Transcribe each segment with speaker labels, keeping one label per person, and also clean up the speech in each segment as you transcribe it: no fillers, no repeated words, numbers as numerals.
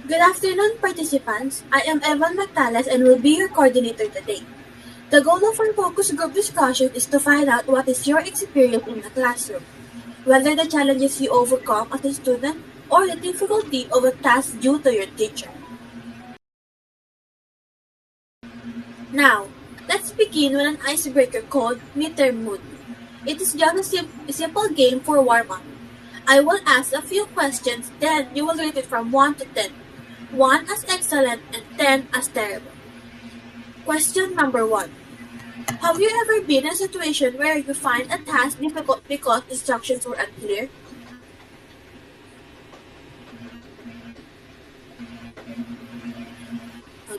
Speaker 1: Good afternoon, participants. I am Evan Mactalas and will be your coordinator today. The goal of our focus group discussion is to find out what is your experience in the classroom, whether the challenges you overcome as a student or the difficulty of a task due to your teacher. Now, let's begin with an icebreaker called Midterm Mood. It is just a simple game for warm-up. I will ask a few questions, then you will rate it from 1 to 10. 1 as excellent and 10 as terrible. Question number 1. Have you ever been in a situation where you find a task difficult because instructions were unclear?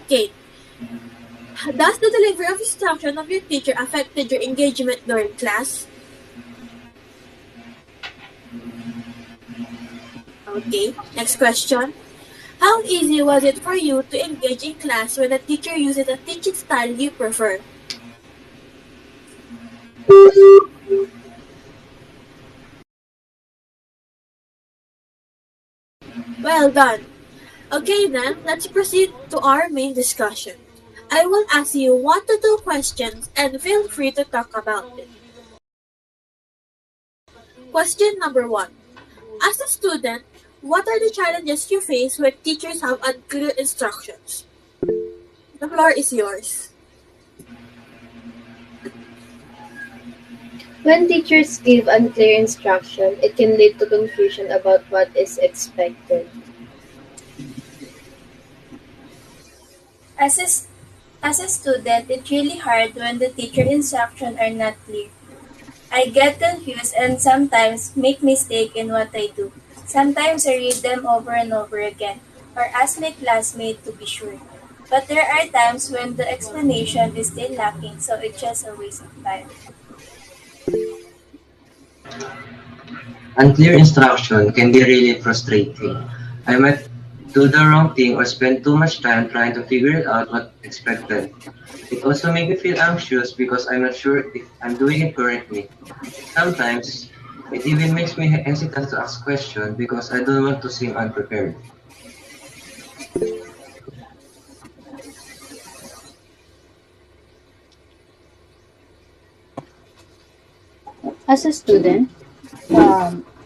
Speaker 1: Okay. Does the delivery of instruction of your teacher affected your engagement during class? Okay. Next question. How easy was it for you to engage in class when the teacher uses a teaching style you prefer? Well done. Okay then, let's proceed to our main discussion. I will ask you 1 to 2 questions and feel free to talk about it. Question number 1. As a student, what are the challenges you face when teachers have unclear instructions? The floor is yours.
Speaker 2: When teachers give unclear instruction, it can lead to confusion about what is expected.
Speaker 3: As a student, it's really hard when the teacher instructions are not clear. I get confused and sometimes make mistake in what I do. Sometimes I read them over and over again, or ask my classmate to be sure. But there are times when the explanation is still lacking, so it's just a waste of time.
Speaker 4: Unclear instruction can be really frustrating. I might do the wrong thing or spend too much time trying to figure out what's expected. It also makes me feel anxious because I'm not sure if I'm doing it correctly. Sometimes, it even makes me hesitant to ask questions because I don't want to seem unprepared.
Speaker 5: As a student,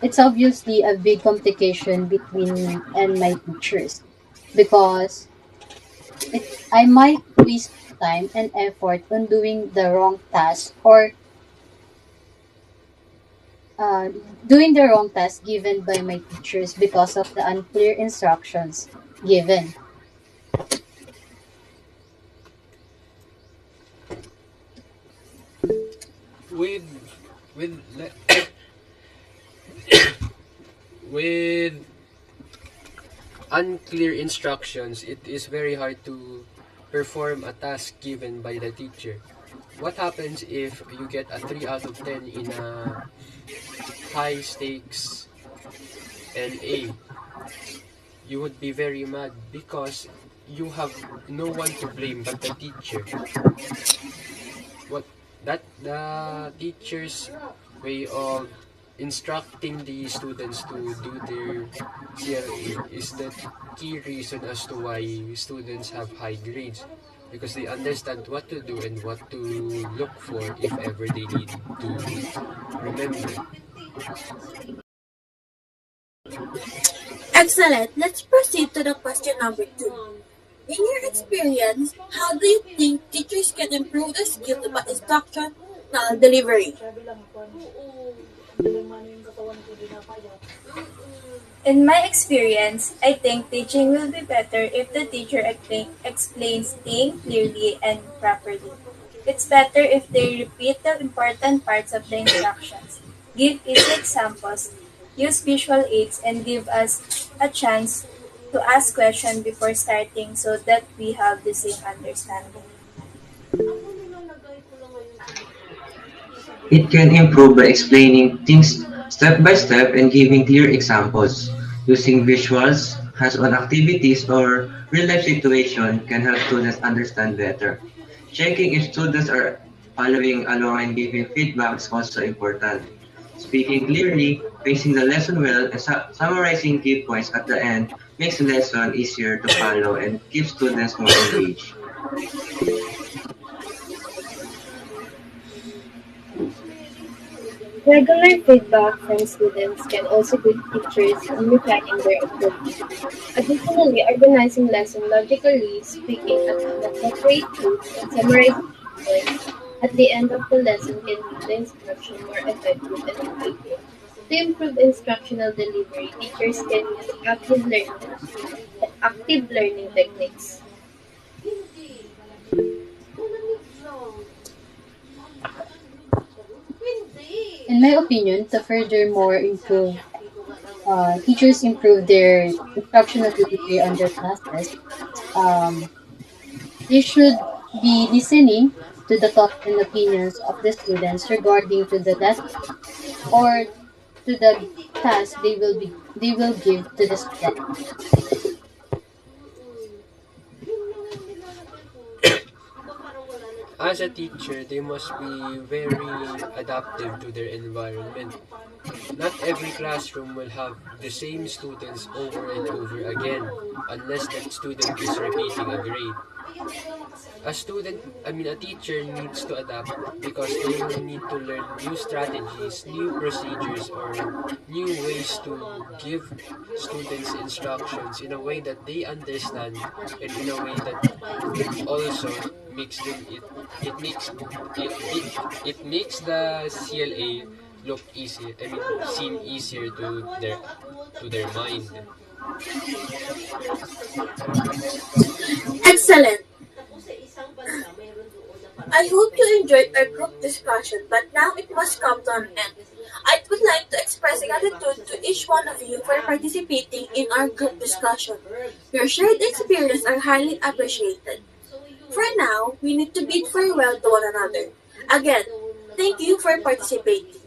Speaker 5: it's obviously a big complication between me and my teachers because I might waste time and effort on doing the wrong task or uh, doing the wrong task given by my teachers because of the unclear instructions given.
Speaker 6: with with with unclear instructions, it is very hard to perform a task given by the teacher. What happens if you get a 3 out of 10 in a high stakes LA? You would be very mad because you have no one to blame but the teacher. What that the teacher's way of instructing the students to do their CLA is the key reason as to why students have high grades, because they understand what to do and what to look for if ever they need to remember.
Speaker 1: Excellent. Let's proceed to the question number 2. In your experience, how do you think teachers can improve their skills about instruction delivery?
Speaker 3: In my experience, I think teaching will be better if the teacher explains things clearly and properly. It's better if they repeat the important parts of the instructions, give easy examples, use visual aids, and give us a chance to ask questions before starting so that we have the same understanding.
Speaker 4: It can improve by explaining things step by step and giving clear examples. Using visuals, hands-on activities, or real-life situation can help students understand better. Checking if students are following along and giving feedback is also important. Speaking clearly, pacing the lesson well, and summarizing key points at the end makes the lesson easier to follow and keeps students more engaged.
Speaker 2: Regular feedback from students can also guide teachers in refining their approach. Additionally, organizing lesson logically, speaking at an appropriate pace, and summarizing points at the end of the lesson can make the instruction more effective and engaging. To improve instructional delivery, teachers can use active learning techniques.
Speaker 5: In my opinion, to further more improve, teachers improve their instructional delivery on their classes. Um, they should be listening to the thoughts and opinions of the students regarding to the lesson or to the task they will give to the student.
Speaker 6: As a teacher, they must be very adaptive to their environment. Not every classroom will have the same students over and over again unless that student is repeating a grade. A teacher needs to adapt because they will need to learn new strategies, new procedures, or new ways to give students instructions in a way that they understand and in a way that also makes them it it makes the CLA look easy. Seem easier to their mind.
Speaker 1: Excellent! I hope you enjoyed our group discussion, but now it must come to an end. I would like to express gratitude to each one of you for participating in our group discussion. Your shared experience are highly appreciated. For now, we need to bid farewell to one another. Again, thank you for participating.